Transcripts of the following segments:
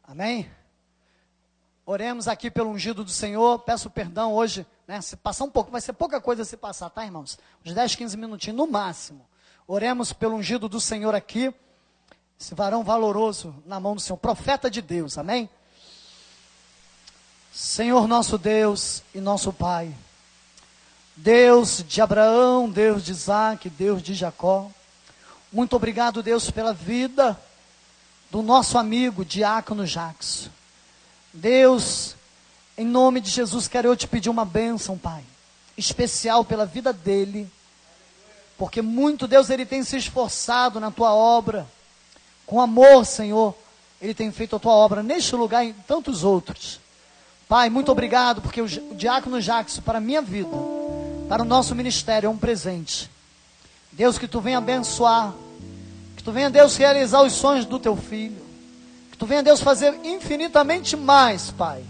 Amém? Oremos aqui pelo ungido do Senhor. Peço perdão hoje, né? Se passar um pouco, vai ser pouca coisa se passar, tá, irmãos? Uns 10, 15 minutinhos no máximo. Oremos pelo ungido do Senhor aqui. Esse varão valoroso na mão do Senhor, profeta de Deus, amém? Senhor nosso Deus e nosso Pai, Deus de Abraão, Deus de Isaac, Deus de Jacó, muito obrigado, Deus, pela vida do nosso amigo Diácono Jackson. Deus, em nome de Jesus, quero eu te pedir uma bênção, Pai, especial pela vida dele, porque muito, Deus, ele tem se esforçado na tua obra, com amor, Senhor, ele tem feito a tua obra neste lugar e em tantos outros. Pai, muito obrigado, porque o Diácono Jackson, para a minha vida, para o nosso ministério, é um presente. Deus, que tu venha abençoar, que tu venha, Deus, realizar os sonhos do teu filho, que tu venha, Deus, fazer infinitamente mais, Pai,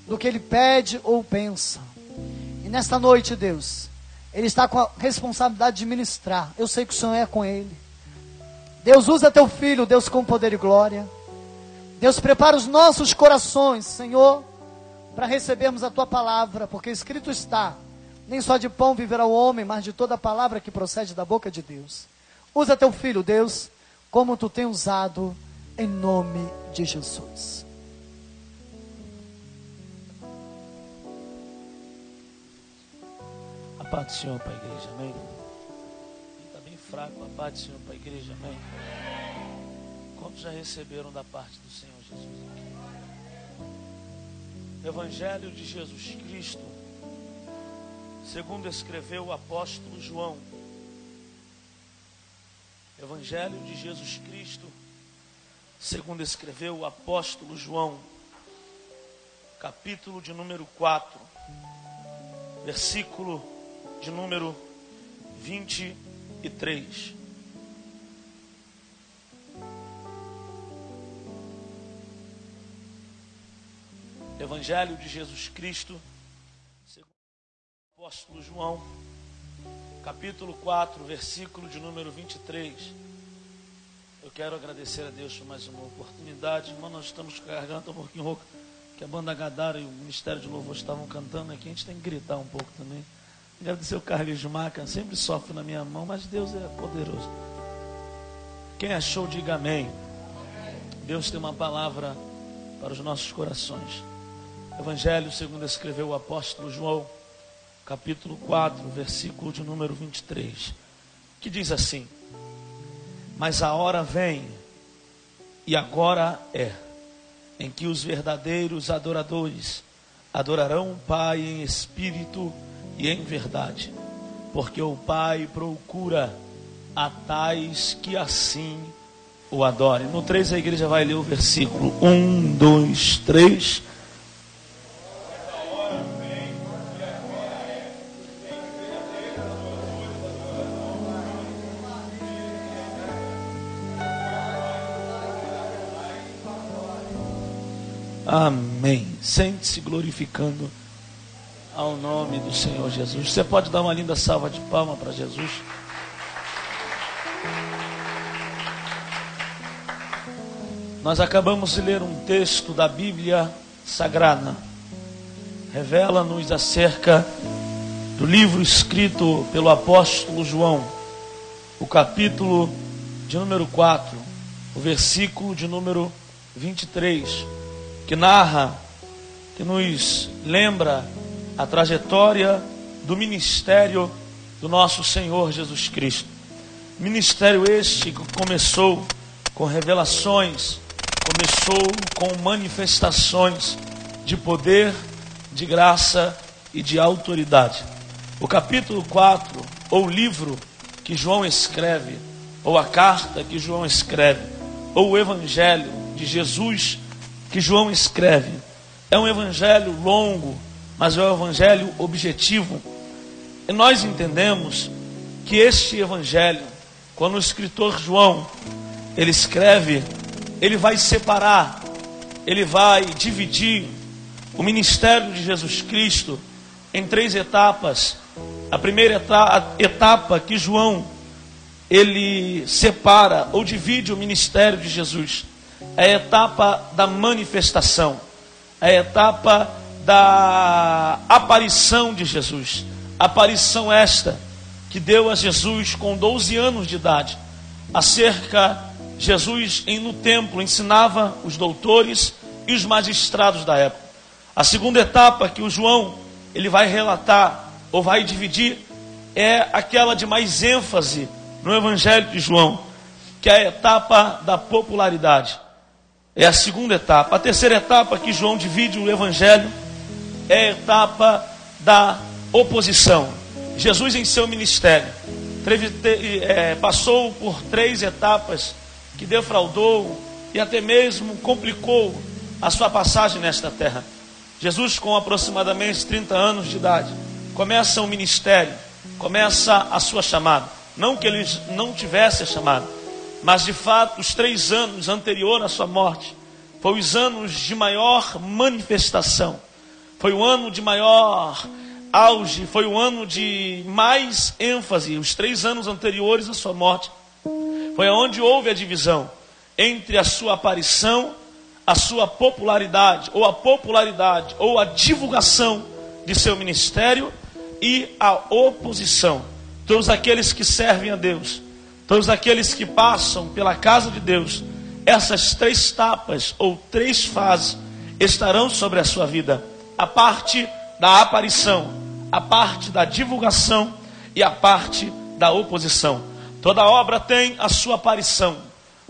do que ele pede ou pensa. E nesta noite, Deus, ele está com a responsabilidade de ministrar. Eu sei que o Senhor é com ele. Deus, usa teu filho, Deus, com poder e glória. Deus, prepara os nossos corações, Senhor, para recebermos a tua palavra, porque escrito está: nem só de pão viverá o homem, mas de toda a palavra que procede da boca de Deus. Usa teu filho, Deus, como tu tem usado, em nome de Jesus. A paz do Senhor para a igreja, amém? Está bem fraco, a paz do Senhor para a igreja, amém? Quantos já receberam da parte do Senhor Jesus? Evangelho de Jesus Cristo, segundo escreveu o apóstolo João. Evangelho de Jesus Cristo, segundo escreveu o apóstolo João, capítulo de número 4, versículo de número 23. Evangelho de Jesus Cristo, segundo o apóstolo João, capítulo 4, versículo de número 23. Eu quero agradecer a Deus por mais uma oportunidade. Irmão, nós estamos com a garganta um pouquinho rouca, que a banda Gadara e o Ministério de Louvor estavam cantando aqui. A gente tem que gritar um pouco também. Agradecer o Carlos Maca, sempre sofre na minha mão, mas Deus é poderoso. Quem achou, diga amém. Deus tem uma palavra para os nossos corações. Evangelho segundo escreveu o apóstolo João, capítulo 4, versículo de número 23, que diz assim: mas a hora vem, e agora é, em que os verdadeiros adoradores adorarão o Pai em espírito e em verdade, porque o Pai procura a tais que assim o adorem. No 3 a igreja vai ler o versículo 1, 2, 3. Amém. Sente-se glorificando ao nome do Senhor Jesus. Você pode dar uma linda salva de palmas para Jesus? Nós acabamos de ler um texto da Bíblia Sagrada. Revela-nos acerca do livro escrito pelo apóstolo João, o capítulo de número 4, o versículo de número 23, que narra, que nos lembra a trajetória do ministério do nosso Senhor Jesus Cristo. Ministério este que começou com revelações, começou com manifestações de poder, de graça e de autoridade. O capítulo 4, ou o livro que João escreve, ou a carta que João escreve, ou o evangelho de Jesus que João escreve, é um evangelho longo, mas é um evangelho objetivo. E nós entendemos que este evangelho, quando o escritor João, ele escreve, ele vai separar, ele vai dividir o ministério de Jesus Cristo em 3 etapas. A primeira etapa que João, ele separa ou divide o ministério de Jesus, é a etapa da manifestação, é a etapa da aparição de Jesus. Aparição esta que deu a Jesus com 12 anos de idade. Jesus no templo ensinava os doutores e os magistrados da época. A segunda etapa que o João ele vai relatar ou vai dividir é aquela de mais ênfase no Evangelho de João, que é a etapa da popularidade. É a segunda etapa. A terceira etapa que João divide o Evangelho é a etapa da oposição. Jesus em seu ministério passou por 3 etapas que defraudou e até mesmo complicou a sua passagem nesta terra. Jesus, com aproximadamente 30 anos de idade, começa o ministério, começa a sua chamada. Não que ele não tivesse a chamada, mas de fato os 3 anos anterior à sua morte foram os anos de maior manifestação, foi o ano de maior auge, foi o ano de mais ênfase. Os 3 anos anteriores à sua morte foi onde houve a divisão entre a sua aparição, a sua popularidade, ou a divulgação de seu ministério, e a oposição. Todos aqueles que servem a Deus, todos aqueles que passam pela casa de Deus, essas 3 etapas ou 3 fases estarão sobre a sua vida. A parte da aparição, a parte da divulgação e a parte da oposição. Toda obra tem a sua aparição,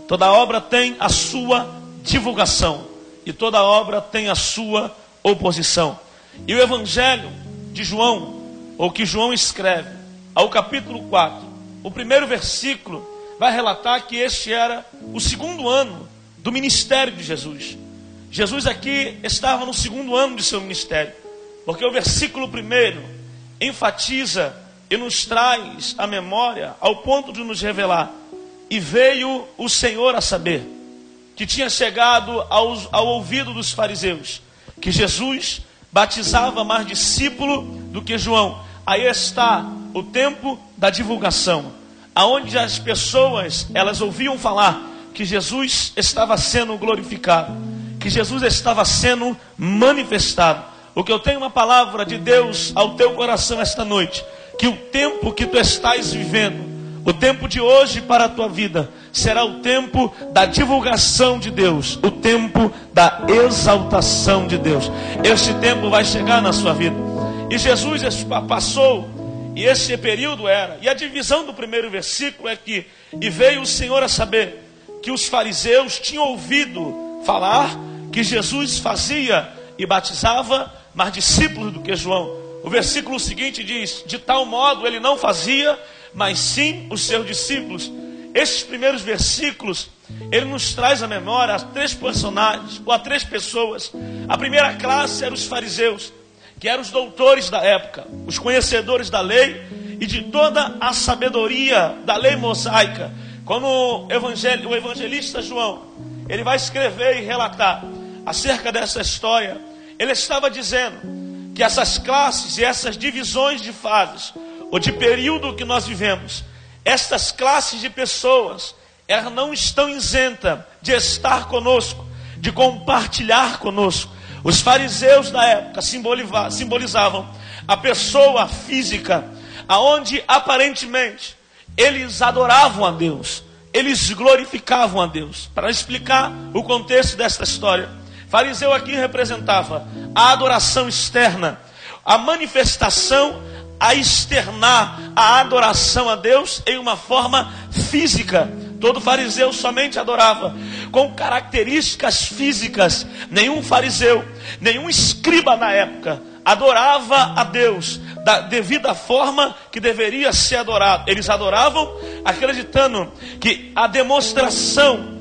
toda obra tem a sua divulgação e toda obra tem a sua oposição. E o Evangelho de João, ou que João escreve, ao capítulo 4, o primeiro versículo vai relatar que este era o 2º ano do ministério de Jesus. Jesus aqui estava no 2º ano de seu ministério, porque o versículo 1 enfatiza e nos traz a memória ao ponto de nos revelar: e veio o Senhor a saber, que tinha chegado ao ouvido dos fariseus, que Jesus batizava mais discípulo do que João. Aí está o tempo da divulgação, aonde as pessoas, elas ouviam falar que Jesus estava sendo glorificado, que Jesus estava sendo manifestado. O que eu tenho uma palavra de Deus ao teu coração esta noite, que o tempo que tu estás vivendo, o tempo de hoje para a tua vida, será o tempo da divulgação de Deus, o tempo da exaltação de Deus. Este tempo vai chegar na sua vida. E Jesus passou, e esse período era, e a divisão do primeiro versículo é que: e veio o Senhor a saber, que os fariseus tinham ouvido falar que Jesus fazia e batizava mais discípulos do que João. O versículo seguinte diz: de tal modo ele não fazia, mas sim os seus discípulos. Estes primeiros versículos, ele nos traz à memória a 3 personagens, ou a 3 pessoas. A primeira classe eram os fariseus, que eram os doutores da época, os conhecedores da lei e de toda a sabedoria da lei mosaica. Quando o evangelista João, ele vai escrever e relatar acerca dessa história, ele estava dizendo que essas classes e essas divisões de fases, ou de período que nós vivemos, estas classes de pessoas, elas não estão isentas de estar conosco, de compartilhar conosco. Os fariseus da época simbolizavam a pessoa física, aonde aparentemente eles adoravam a Deus, eles glorificavam a Deus. Para explicar o contexto desta história, fariseu aqui representava a adoração externa, a manifestação a externar a adoração a Deus em uma forma física. Todo fariseu somente adorava com características físicas. Nenhum fariseu, nenhum escriba na época adorava a Deus da devida forma que deveria ser adorado. Eles adoravam acreditando que a demonstração,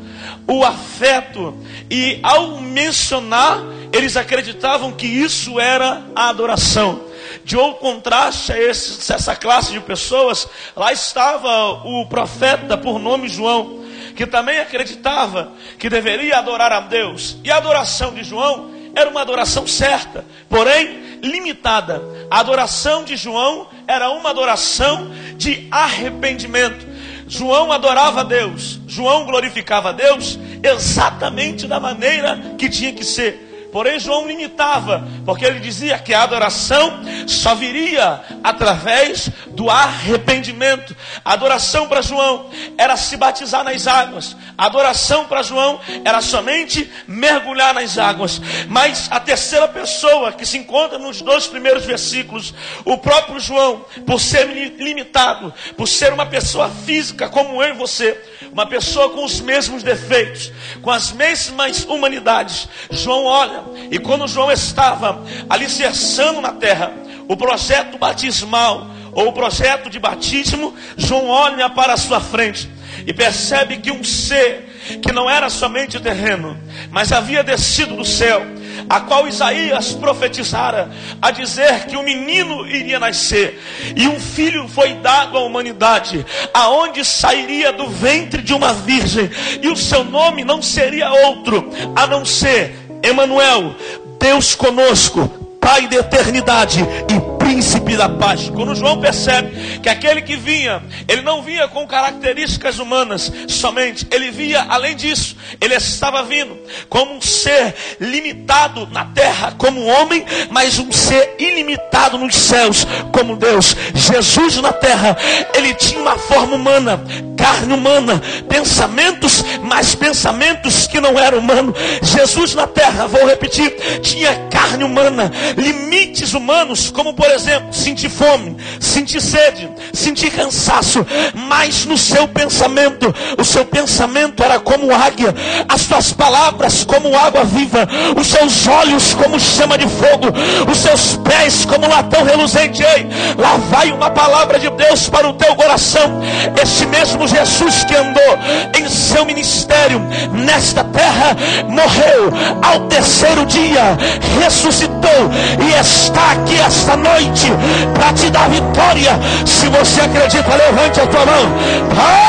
o afeto, e ao mencionar, eles acreditavam que isso era a adoração. De outro contraste a essa classe de pessoas, lá estava o profeta por nome João, que também acreditava que deveria adorar a Deus. E a adoração de João era uma adoração certa, porém limitada. A adoração de João era uma adoração de arrependimento. João adorava a Deus, João glorificava a Deus exatamente da maneira que tinha que ser. Porém, João limitava, porque ele dizia que a adoração só viria através do arrependimento. A adoração para João era se batizar nas águas. A adoração para João era somente mergulhar nas águas. Mas a terceira pessoa que se encontra nos 2 primeiros versículos, o próprio João, por ser limitado, por ser uma pessoa física como eu e você, uma pessoa com os mesmos defeitos, com as mesmas humanidades, João olha, e quando João estava alicerçando na terra o projeto batismal, ou o projeto de batismo, João olha para a sua frente e percebe que um ser que não era somente terreno, mas havia descido do céu, a qual Isaías profetizara, a dizer que um menino iria nascer, e um filho foi dado à humanidade, aonde sairia do ventre de uma virgem, e o seu nome não seria outro, a não ser Emanuel, Deus conosco, Pai da eternidade e Príncipe da paz. Quando João percebe que aquele que vinha, ele não vinha com características humanas somente, ele via além disso, ele estava vindo como um ser limitado na terra como homem, mas um ser ilimitado nos céus como Deus. Jesus na terra, ele tinha uma forma humana, carne humana, pensamentos, mas pensamentos que não eram humanos. Jesus na terra, vou repetir, tinha carne humana, limites humanos, como por exemplo, sentir fome, sentir sede, sentir cansaço, mas no seu pensamento, o seu pensamento era como águia, as suas palavras como água viva, os seus olhos como chama de fogo, os seus pés como latão reluzente. Ei, lá vai uma palavra de Deus para o teu coração. Este mesmo Jesus que andou em seu ministério nesta terra, morreu ao terceiro dia, ressuscitou e está aqui esta noite para te dar vitória. Se você acredita, levante a tua mão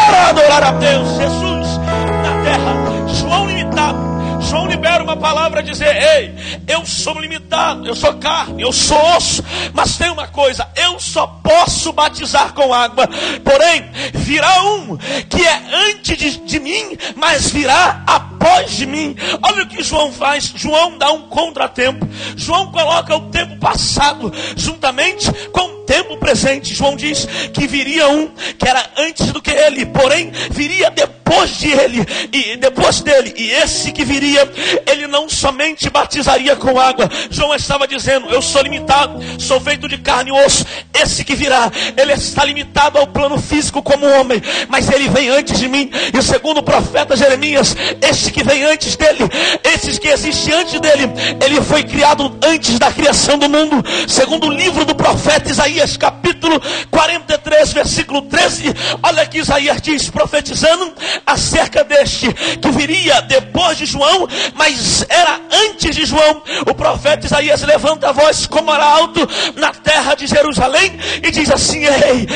para adorar a Deus. Jesus na terra, João limitado, João libera uma palavra a dizer: ei, eu sou limitado, eu sou carne, eu sou osso, mas tem uma coisa, eu só posso batizar com água, porém virá um que é antes de mim, mas virá após de mim. Olha o que João faz. João dá um contratempo. João coloca o tempo passado juntamente com o tempo presente. João diz que viria um que era antes do que ele, porém viria depois de ele e depois dele, e esse que viria, ele não somente batizaria com água. João estava dizendo: eu sou limitado, sou feito de carne e osso. Esse que virá, ele está limitado ao plano físico como homem, mas ele vem antes de mim. E segundo o profeta Jeremias, este que vem antes dele, esse que existe antes dele, ele foi criado antes da criação do mundo. Segundo o livro do profeta Isaías, capítulo 43, versículo 13, olha que Isaías diz, profetizando acerca deste que viria depois de João, mas era antes de João. O profeta Isaías levanta a voz como arauto na terra de Jerusalém e diz assim: ei,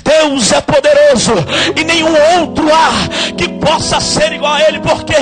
Deus é poderoso e nenhum outro há que possa ser igual a ele, porque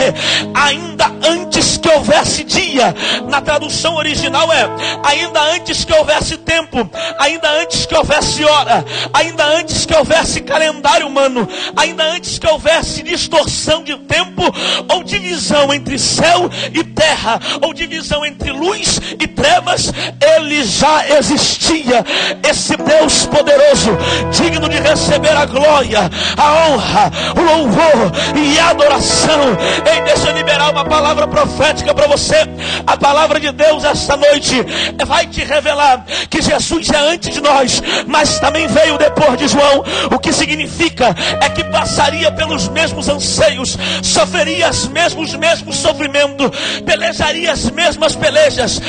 ainda antes que houvesse dia, na tradução original é ainda antes que houvesse tempo, ainda antes que houvesse hora, ainda antes que houvesse calendário humano, ainda antes que houvesse distorção de tempo ou divisão entre céu e terra, ou divisão entre luz e trevas, ele já existia. Esse Deus poderoso, digno de receber a glória, a honra, o louvor e a adoração. Ei, deixa eu liberar uma palavra profética para você. A palavra de Deus esta noite vai te revelar que Jesus é antes de nós, mas também veio depois de João. O que significa é que passaria pelos mesmos anseios, sofreria os mesmos sofrimentos, pelejaria as mesmas pelejas,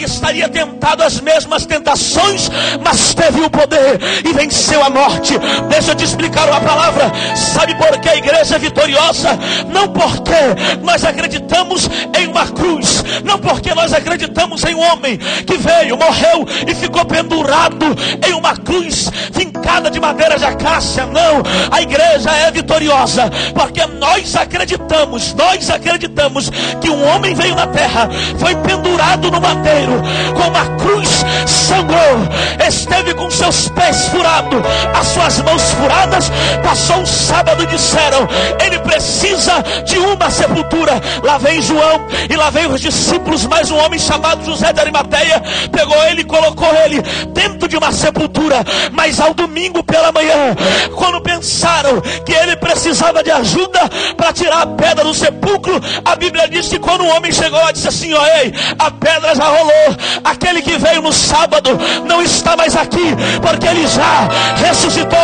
estaria tentado as mesmas tentações, mas teve o poder e venceu a morte. Deixa eu te explicar uma palavra. Sabe por que a igreja é vitoriosa? Não porque nós acreditamos em uma cruz, não porque nós acreditamos em um homem que veio, morreu e ficou pendurado em uma cruz fincada de madeira de acácia. Não, a igreja é vitoriosa porque nós acreditamos que um homem veio na terra, foi pendurado no madeiro, com uma cruz, sangrou, esteve com seus pés furados, as suas mãos furadas. Passou um sábado e disseram: ele precisa de uma sepultura. Lá vem João e lá vem os discípulos, mais um homem chamado José de Arimateia pegou ele e colocou ele dentro de uma sepultura. Mas ao domingo pela manhã, quando pensaram que ele precisava de ajuda para tirar a pedra do sepulcro, a Bíblia diz que quando o homem chegou lá, disse assim: ó, ei, a pedra já rolou, aquele que veio no sábado não está mais aqui, porque ele já ressuscitou.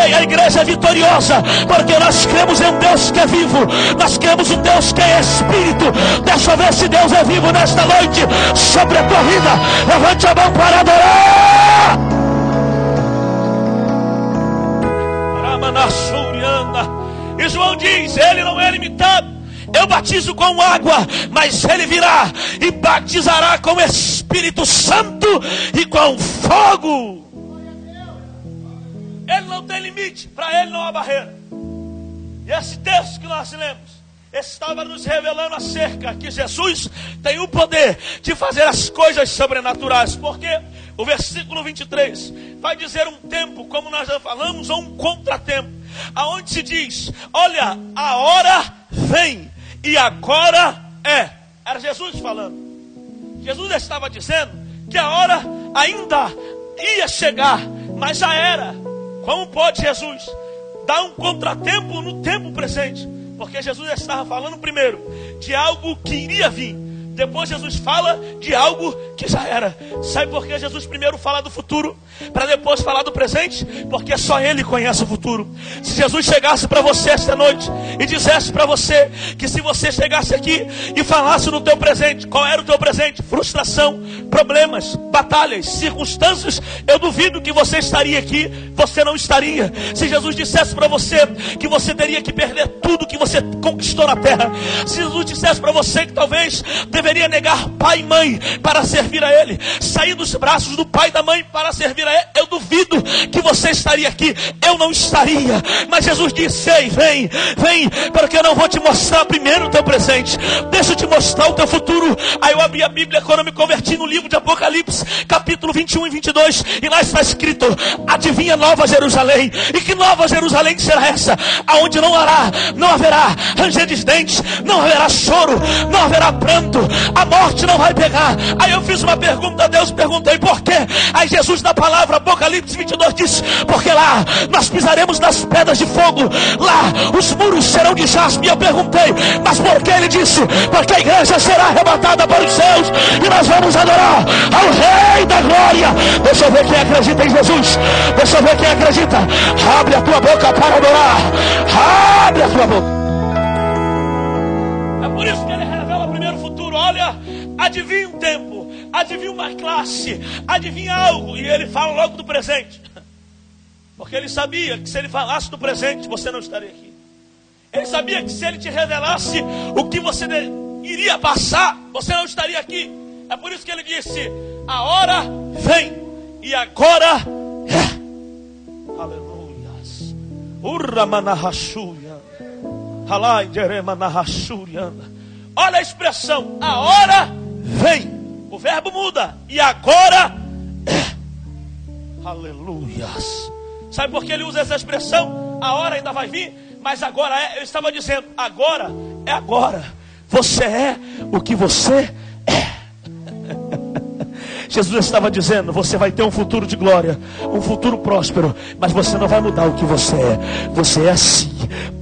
Ei, a igreja é vitoriosa, porque nós cremos em um Deus que é vivo, nós cremos em um Deus que é Espírito. Deixa eu ver se Deus é vivo nesta noite sobre a tua vida. Levante a mão para adorar. E João diz: ele não é limitado. Eu batizo com água, mas ele virá e batizará com o Espírito Santo e com fogo. Ele não tem limite, para ele não há barreira. E esse texto que nós lemos estava nos revelando acerca que Jesus tem o poder de fazer as coisas sobrenaturais. Porque o versículo 23 vai dizer um tempo, como nós já falamos, ou um contratempo, aonde se diz: olha, a hora vem e agora é. Era Jesus falando. Jesus estava dizendo que a hora ainda ia chegar, mas já era. Como pode Jesus dar um contratempo no tempo presente? Porque Jesus estava falando primeiro de algo que iria vir. Depois Jesus fala de algo que já era. Sabe por que Jesus primeiro fala do futuro, para depois falar do presente? Porque só Ele conhece o futuro. Se Jesus chegasse para você esta noite e dissesse para você que se você chegasse aqui e falasse no teu presente, qual era o teu presente? Frustração, problemas, batalhas, circunstâncias, eu duvido que você estaria aqui. Você não estaria. Se Jesus dissesse para você que você teria que perder tudo que você conquistou na terra, se Jesus dissesse para você que talvez deveria negar pai e mãe para servir a Ele, sair dos braços do pai e da mãe para servir a Ele, eu duvido que você estaria aqui. Eu não estaria. Mas Jesus disse: ei, vem, vem, porque eu não vou te mostrar primeiro o teu presente, deixa eu te mostrar o teu futuro. Aí eu abri a Bíblia quando eu me converti, no livro de Apocalipse, capítulo 21 e 22, e lá está escrito: adivinha Nova Jerusalém. E que Nova Jerusalém será essa? Aonde não haverá ranger de dentes, não haverá choro, não haverá pranto, a morte não vai pegar. Aí eu fiz uma pergunta a Deus, perguntei por quê. Aí Jesus, na palavra Apocalipse 22, disse: porque lá nós pisaremos nas pedras de fogo, lá os muros serão de jaspe. E eu perguntei: mas por que? Ele disse: porque a igreja será arrebatada para os céus e nós vamos adorar ao Rei da Glória. Deixa eu ver quem acredita em Jesus. Deixa eu ver quem acredita. Abre a tua boca para adorar. Abre a tua boca. É por isso que ele revela primeiro o futuro. Olha, adivinha um tempo, adivinha uma classe, adivinha algo. E ele fala logo do presente. Porque ele sabia que se ele falasse do presente, você não estaria aqui. Ele sabia que se ele te revelasse o que você iria passar, você não estaria aqui. É por isso que ele disse: a hora vem e agora é. Aleluias. Olha a expressão: a hora vem. O verbo muda. E agora é. Aleluias. Sabe por que ele usa essa expressão? A hora ainda vai vir, mas agora é. Eu estava dizendo: agora é agora. Você é o que você é. Jesus estava dizendo: você vai ter um futuro de glória, um futuro próspero, mas você não vai mudar o que você é. Você é assim,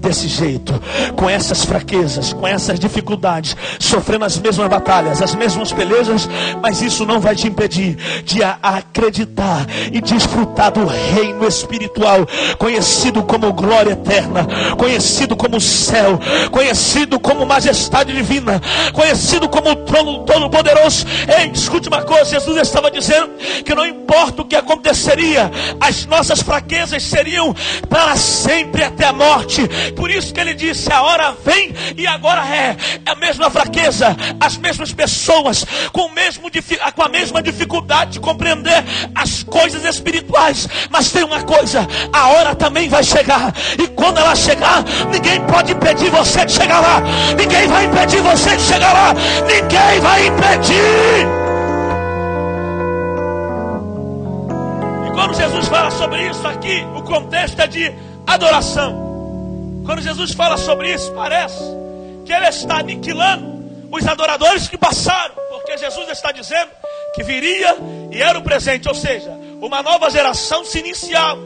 desse jeito, com essas fraquezas, com essas dificuldades, sofrendo as mesmas batalhas, as mesmas pelejas, mas isso não vai te impedir de acreditar e desfrutar do reino espiritual, conhecido como glória eterna, conhecido como céu, conhecido como majestade divina, conhecido como o trono todo-poderoso. Ei, escute uma coisa: Jesus estava dizendo que não importa o que aconteceria, as nossas fraquezas seriam para sempre até a morte. Por isso que ele disse: a hora vem e agora é. É a mesma fraqueza, as mesmas pessoas com a mesma dificuldade de compreender as coisas espirituais. Mas tem uma coisa: a hora também vai chegar, e quando ela chegar, ninguém pode impedir você de chegar lá. Ninguém vai impedir você de chegar lá. Ninguém vai impedir. Quando Jesus fala sobre isso aqui, o contexto é de adoração. Quando Jesus fala sobre isso, parece que ele está aniquilando os adoradores que passaram, porque Jesus está dizendo que viria e era o presente, ou seja, uma nova geração se iniciava.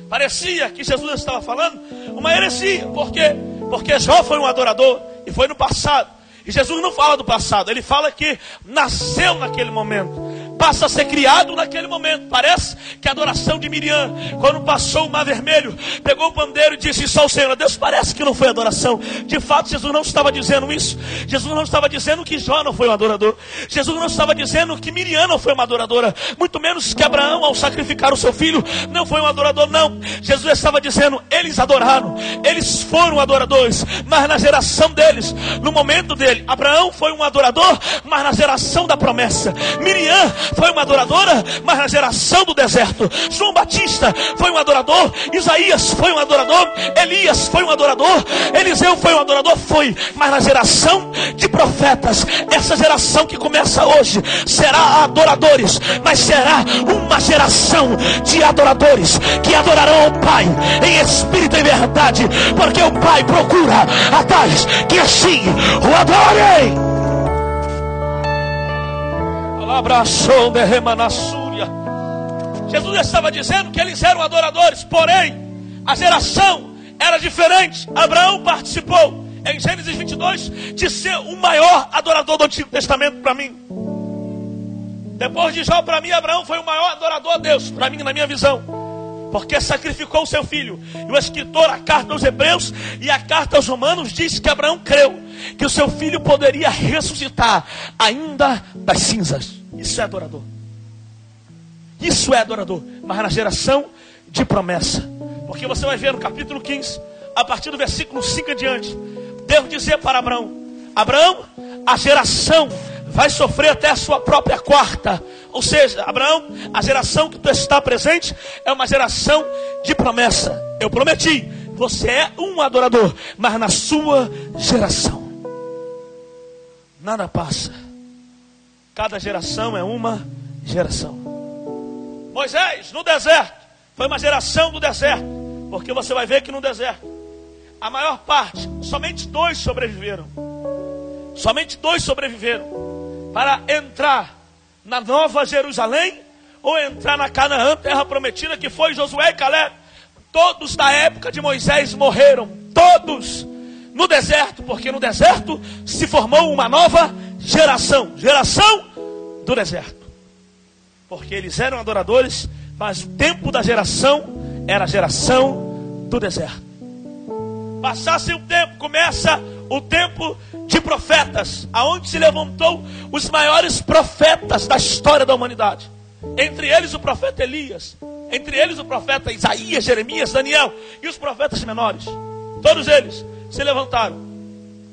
Parecia que Jesus estava falando uma heresia, porque Jó foi um adorador e foi no passado. E Jesus não fala do passado, ele fala que nasceu naquele momento, passa a ser criado naquele momento. Parece que a adoração de Miriam, quando passou o mar vermelho, pegou o pandeiro e disse só o Senhor, Deus, parece que não foi adoração. De fato, Jesus não estava dizendo isso. Jesus não estava dizendo que Jó não foi um adorador. Jesus não estava dizendo que Miriam não foi uma adoradora, muito menos que Abraão, ao sacrificar o seu filho, não foi um adorador, não. Jesus estava dizendo, eles adoraram, eles foram adoradores, mas na geração deles, no momento dele, Abraão foi um adorador, mas na geração da promessa. Miriam foi uma adoradora, mas na geração do deserto. João Batista foi um adorador, Isaías foi um adorador, Elias foi um adorador, Eliseu foi um adorador, mas na geração de profetas. Essa geração que começa hoje será adoradores, mas será uma geração de adoradores que adorarão o Pai em espírito e verdade, porque o Pai procura a tais que assim o adorem. Abraçou derrama na Súria. Jesus estava dizendo que eles eram adoradores, porém a geração era diferente. Abraão participou em Gênesis 22 de ser o maior adorador do Antigo Testamento para mim. Depois de Jó, para mim, Abraão foi o maior adorador a Deus, para mim, na minha visão, porque sacrificou o seu filho. E o escritor, a carta aos Hebreus e a carta aos Romanos, diz que Abraão creu que o seu filho poderia ressuscitar ainda das cinzas. Isso é adorador. Isso é adorador. Mas na geração de promessa. Porque você vai ver no capítulo 15, a partir do versículo 5 adiante, Deus dizer para Abraão: Abraão, a geração vai sofrer até a sua própria quarta. Ou seja, Abraão, a geração que tu está presente é uma geração de promessa. Eu prometi, você é um adorador, mas na sua geração nada passa. Cada geração é uma geração. Moisés, no deserto, foi uma geração do deserto. Porque você vai ver que no deserto, a maior parte, somente 2 sobreviveram. Somente 2 sobreviveram para entrar na Nova Jerusalém ou entrar na Canaã, terra prometida, que foi Josué e Caleb. Todos da época de Moisés morreram. Todos no deserto, porque no deserto se formou uma nova geração. Geração do deserto. Porque eles eram adoradores, mas o tempo da geração era a geração do deserto. Passasse o tempo, começa o tempo de profetas, aonde se levantou os maiores profetas da história da humanidade. Entre eles o profeta Elias, entre eles o profeta Isaías, Jeremias, Daniel e os profetas menores. Todos eles se levantaram.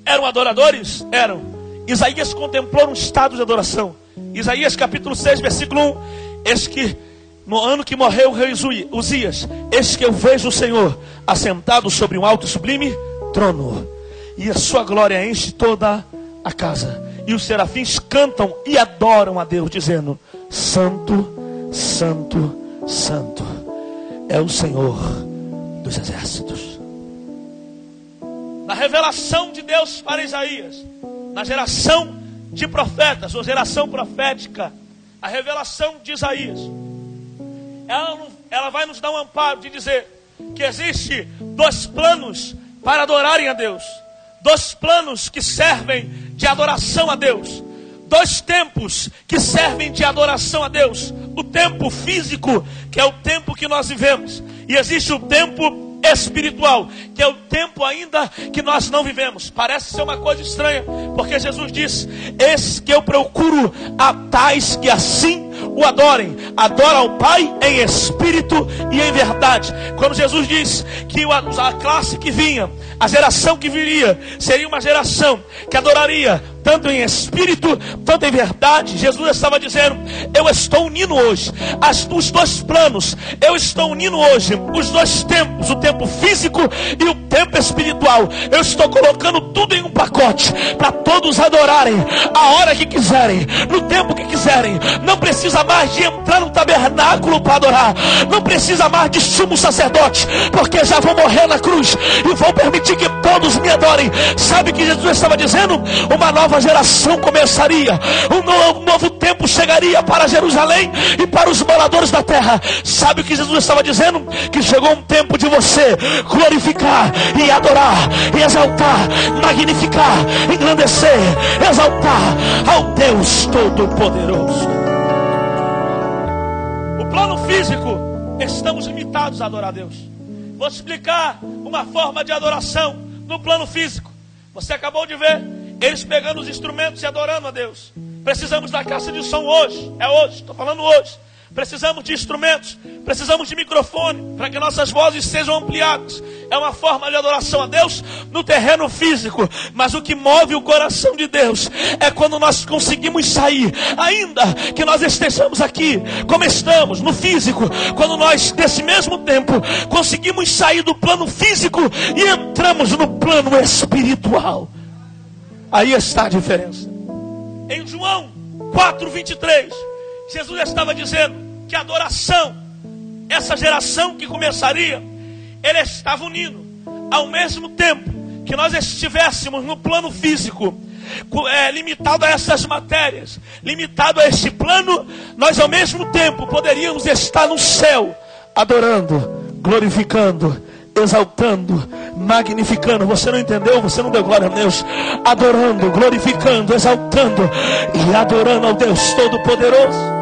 Eram adoradores? Eram. Isaías contemplou um estado de adoração. Isaías capítulo 6, versículo 1. Eis que no ano que morreu o rei Uzias, eis que eu vejo o Senhor assentado sobre um alto e sublime trono, e a sua glória enche toda a casa. E os serafins cantam e adoram a Deus, dizendo: Santo, Santo, Santo é o Senhor dos exércitos. Na revelação de Deus para Isaías, na geração de profetas, ou geração profética, a revelação de Isaías, ela vai nos dar um amparo de dizer que existe 2 planos para adorarem a Deus, 2 planos que servem de adoração a Deus, 2 tempos que servem de adoração a Deus. O tempo físico, que é o tempo que nós vivemos, e existe o tempo espiritual, que é o tempo ainda que nós não vivemos. Parece ser uma coisa estranha, porque Jesus disse: eis que eu procuro a tais que assim o adorem. Adora ao Pai em espírito e em verdade. Quando Jesus disse que a classe que vinha, a geração que viria, seria uma geração que adoraria tanto em espírito, tanto em verdade. Jesus estava dizendo: eu estou unindo hoje os dois planos, eu estou unindo hoje os dois tempos, o tempo físico e o tempo espiritual. Eu estou colocando tudo em um pacote para todos adorarem a hora que quiserem, no tempo que quiserem. Não precisa mais de entrar no tabernáculo para adorar, não precisa mais de sumo sacerdote, porque já vou morrer na cruz e vou permitir que todos me adorem. Sabe o que Jesus estava dizendo? Uma nova geração começaria, um novo tempo chegaria para Jerusalém e para os moradores da terra. Sabe o que Jesus estava dizendo? Que chegou um tempo de você glorificar e adorar e exaltar, magnificar, engrandecer, exaltar ao Deus Todo-Poderoso. O plano físico, estamos limitados a adorar a Deus. Vou te explicar uma forma de adoração no plano físico. Você acabou de ver eles pegando os instrumentos e adorando a Deus. Precisamos da caixa de som hoje. É hoje, estou falando hoje. Precisamos de instrumentos, precisamos de microfone para que nossas vozes sejam ampliadas. É uma forma de adoração a Deus no terreno físico. Mas o que move o coração de Deus é quando nós conseguimos sair, ainda que nós estejamos aqui como estamos, no físico. Quando nós, desse mesmo tempo, conseguimos sair do plano físico e entramos no plano espiritual. Aí está a diferença. Em João 4:23, Jesus estava dizendo que a adoração, essa geração que começaria, ele estava unindo. Ao mesmo tempo que nós estivéssemos no plano físico, limitado a essas matérias, limitado a este plano, nós ao mesmo tempo poderíamos estar no céu, adorando, glorificando, exaltando, magnificando. Você não entendeu? Você não deu glória a Deus? Adorando, glorificando, exaltando e adorando ao Deus Todo-Poderoso.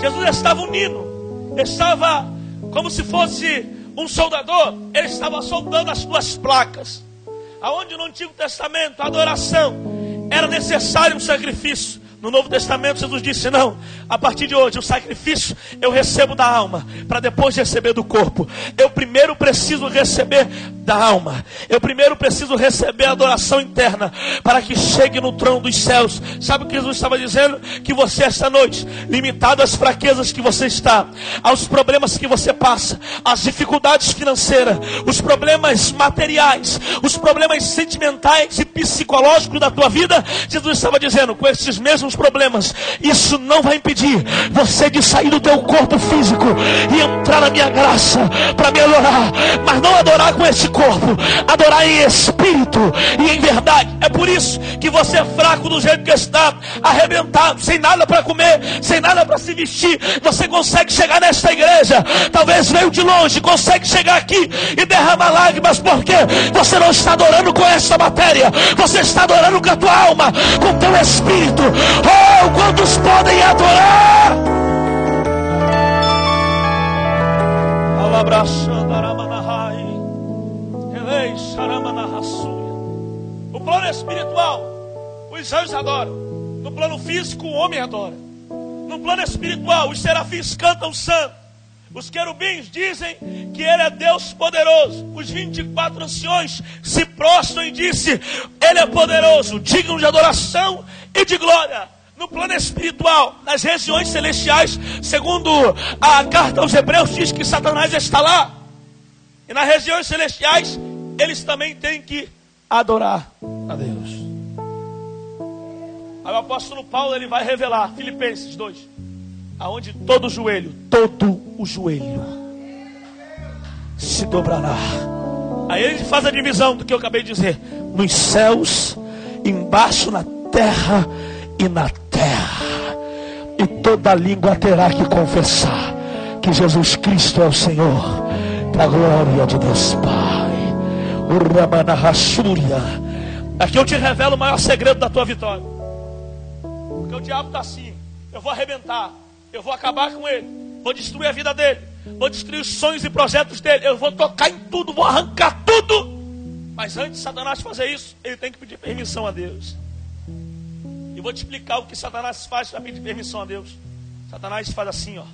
Jesus estava unindo, estava como se fosse um soldador, ele estava soldando as suas placas. Aonde no Antigo Testamento a adoração era necessário um sacrifício, no Novo Testamento Jesus disse: não, a partir de hoje o sacrifício eu recebo da alma, para depois receber do corpo. Eu primeiro preciso receber da alma, eu primeiro preciso receber a adoração interna, para que chegue no trono dos céus. Sabe o que Jesus estava dizendo? Que você esta noite, limitado às fraquezas que você está, aos problemas que você passa, às dificuldades financeiras, os problemas materiais, os problemas sentimentais e psicológicos da tua vida, Jesus estava dizendo: com esses mesmos problemas, isso não vai impedir você de sair do teu corpo físico e entrar na minha graça para me adorar, mas não adorar com esse corpo, adorar em espírito e em verdade. É por isso que você é fraco do jeito que está, arrebentado, sem nada para comer, sem nada para se vestir. Você consegue chegar nesta igreja, talvez veio de longe, consegue chegar aqui e derramar lágrimas, porque você não está adorando com essa matéria, você está adorando com a tua alma, com o teu espírito. Oh, quantos podem adorar? O plano espiritual, os anjos adoram. No plano físico, o homem adora. No plano espiritual, os serafins cantam santo. Os querubins dizem que ele é Deus poderoso. Os 24 anciões se prostram e dizem: ele é poderoso. Digam de adoração e de glória. No plano espiritual, nas regiões celestiais, segundo a carta aos Hebreus, diz que Satanás está lá. E nas regiões celestiais, eles também têm que adorar a Deus. Aí o apóstolo Paulo, ele vai revelar, Filipenses 2, aonde todo o joelho se dobrará. Aí ele faz a divisão do que eu acabei de dizer: nos céus, embaixo na terra e na terra, e toda língua terá que confessar que Jesus Cristo é o Senhor, para a glória de Deus Pai. Aqui eu te revelo o maior segredo da tua vitória, porque o diabo está assim: eu vou arrebentar, eu vou acabar com ele, vou destruir a vida dele, vou destruir os sonhos e projetos dele, eu vou tocar em tudo, vou arrancar tudo. Mas antes de Satanás fazer isso, ele tem que pedir permissão a Deus. E vou te explicar o que Satanás faz para pedir permissão a Deus. Satanás faz assim, ó: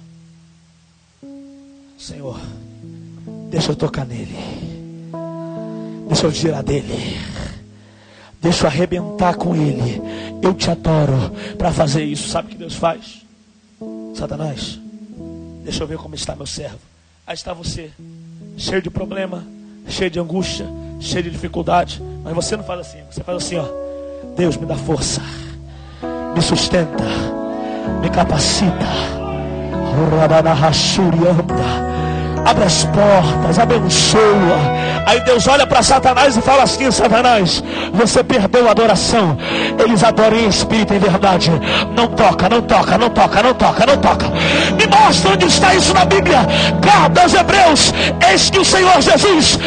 Senhor, deixa eu tocar nele, deixa eu tirar dele, Deixa eu arrebentar com ele. Eu te adoro. Para fazer isso, sabe o que Deus faz? Satanás, deixa eu ver como está meu servo. Aí está você, cheio de problema, cheio de angústia, cheio de dificuldade. Mas você não faz assim, você faz assim, ó. Deus, me dá força, me sustenta, me capacita. Abre as portas, abençoa. Aí Deus olha para Satanás e fala assim: Satanás, você perdeu a adoração. Eles adoram em espírito e em verdade. Não toca, não toca, não toca, não toca, não toca. Me mostra onde está isso na Bíblia. Carta aos Hebreus. Eis que o Senhor Jesus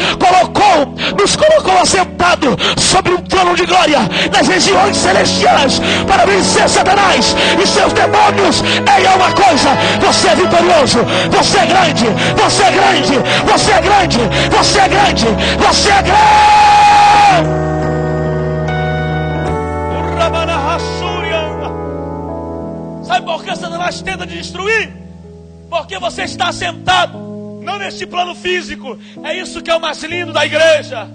nos colocou assentado sobre um trono de glória nas regiões celestiais para vencer Satanás e seus demônios. Ei, é uma coisa: você é vitorioso, você é grande, você é grande, você é grande, você é grande, você é grande. Sabe por que Satanás tenta te destruir? Porque você está sentado não neste plano físico. É isso que é o mais lindo da igreja.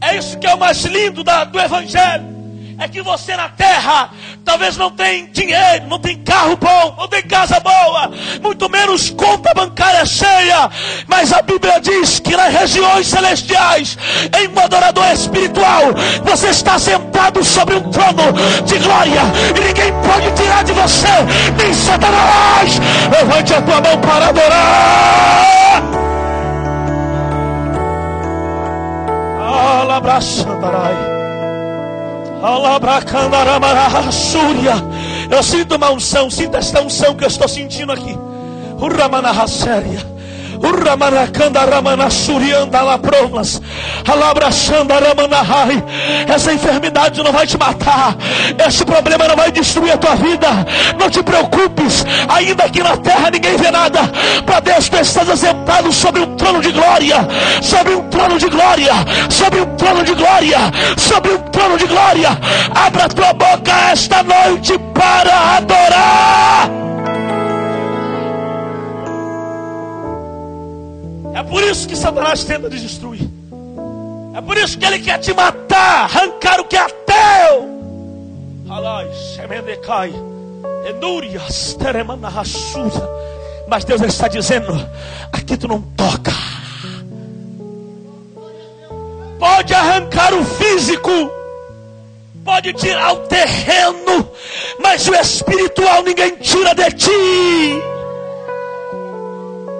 É isso que é o mais lindo do evangelho. É que você na terra talvez não tem dinheiro, não tem carro bom, não tem casa boa, muito menos conta bancária cheia. Mas a Bíblia diz que nas regiões celestiais, em um adorador espiritual, você está sentado sobre um trono de glória e ninguém pode tirar de você, nem Satanás. Levante a tua mão para adorar. Alabraçandarai. Eu sinto uma unção, sinta esta unção que eu estou sentindo aqui. Essa enfermidade não vai te matar, esse problema não vai destruir a tua vida. Não te preocupes, ainda aqui na terra ninguém vê nada. Para Deus tu estás assentado sobre um trono de glória, sobre um trono de glória, sobre um trono de glória, sobre um trono de glória. Abra a tua boca esta noite para adorar. É por isso que Satanás tenta te destruir. É por isso que ele quer te matar, arrancar o que é teu. Mas Deus está dizendo: aqui tu não toca. Pode arrancar o físico, pode tirar o terreno, mas o espiritual ninguém tira de ti.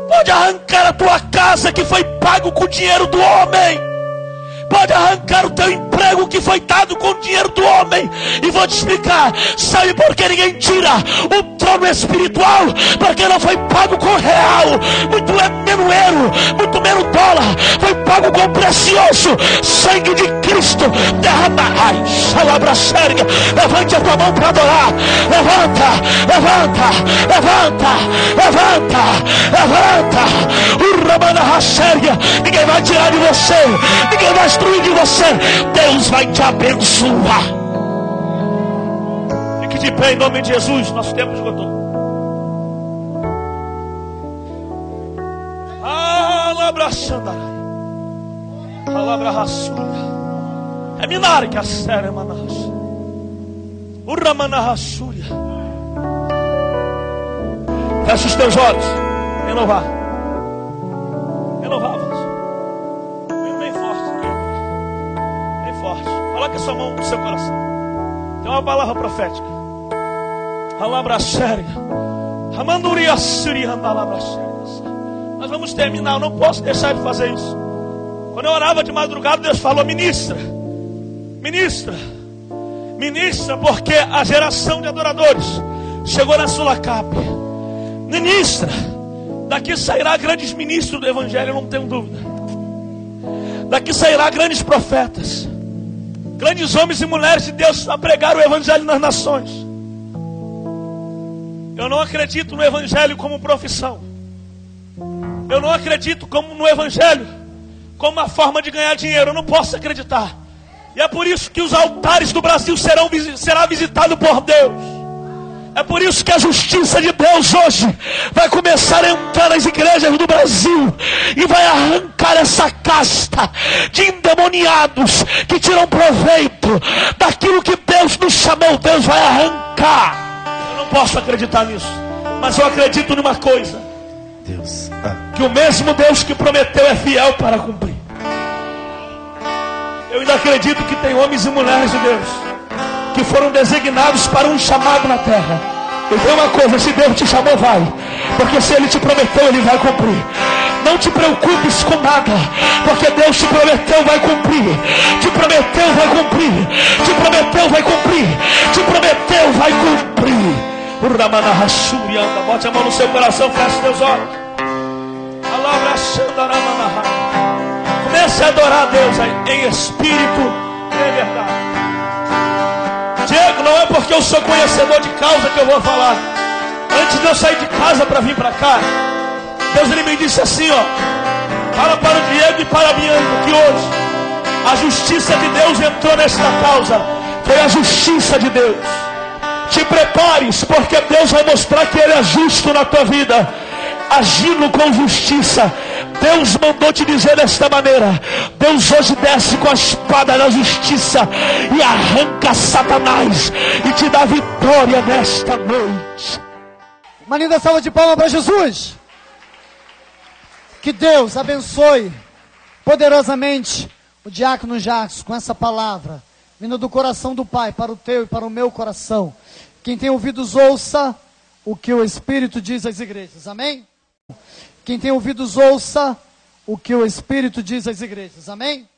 Pode arrancar a tua casa que foi pago com o dinheiro do homem. Pode arrancar o teu emprego que foi dado com o dinheiro do homem. E vou te explicar. Sabe por que ninguém tira o trono espiritual? Porque não foi pago com real, muito menos euro, muito menos dólar. Foi pago com o precioso sangue de Cristo derramado. Ai, salabra séria. Levante a tua mão para adorar. Levanta, levanta, levanta, levanta, levanta. Urramana séria. Ninguém vai tirar de você, ninguém vai destruir de você. Deus vai te abençoar. Fique de pé em nome de Jesus. Nosso tempo esgotou. Alabraçandarai. Alabrahassuria. É minari que a séria manahas. Urramanahassuria. Fecha os teus olhos. Renovar. Renovar, voz. Bem forte. Bem forte. Coloque a sua mão no seu coração. Tem uma palavra profética. Alabraxéria. Ramanduriassuri andalabraxéria. Nós vamos terminar. Eu não posso deixar de fazer isso. Quando eu orava de madrugada, Deus falou: ministra. Ministra. Ministra, porque a geração de adoradores chegou na Sulacap. Ministra. Daqui sairá grandes ministros do Evangelho, eu não tenho dúvida. Daqui sairá grandes profetas, grandes homens e mulheres de Deus a pregar o Evangelho nas nações. Eu não acredito no Evangelho como profissão. Eu não acredito no Evangelho como uma forma de ganhar dinheiro. Eu não posso acreditar. E é por isso que os altares do Brasil será visitados por Deus. É por isso que a justiça de Deus hoje vai começar a entrar nas igrejas do Brasil e vai arrancar essa casta de endemoniados que tiram proveito daquilo que Deus nos chamou. Deus vai arrancar. Eu não posso acreditar nisso, mas eu acredito numa coisa: Deus, que o mesmo Deus que prometeu é fiel para cumprir. Eu ainda acredito que tem homens e mulheres de Deus que foram designados para um chamado na terra. E tem uma coisa: se Deus te chamou, vai, porque se Ele te prometeu, Ele vai cumprir. Não te preocupes com nada, porque Deus te prometeu, vai cumprir. Te prometeu, vai cumprir. Te prometeu, vai cumprir. Te prometeu, vai cumprir. O Ramana Hashuri anda. Bote a mão no seu coração, feche seus olhos. Comece a adorar a Deus aí, em espírito e em verdade. Diego, não é porque eu sou conhecedor de causa que eu vou falar. Antes de eu sair de casa para vir para cá, Deus ele me disse assim, ó: fala para o Diego e para a Bianca que hoje a justiça de Deus entrou nesta causa. Foi a justiça de Deus. Te prepares, porque Deus vai mostrar que Ele é justo na tua vida, agindo com justiça. Deus mandou te dizer desta maneira: Deus hoje desce com a espada da justiça e arranca Satanás e te dá vitória nesta noite. Uma linda salva de palmas para Jesus. Que Deus abençoe poderosamente o diácono Jacques com essa palavra, vindo do coração do Pai para o teu e para o meu coração. Quem tem ouvidos, ouça o que o Espírito diz às igrejas. Amém? Quem tem ouvidos, ouça o que o Espírito diz às igrejas. Amém?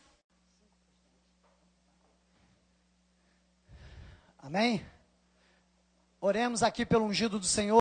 Amém? Oremos aqui pelo ungido do Senhor.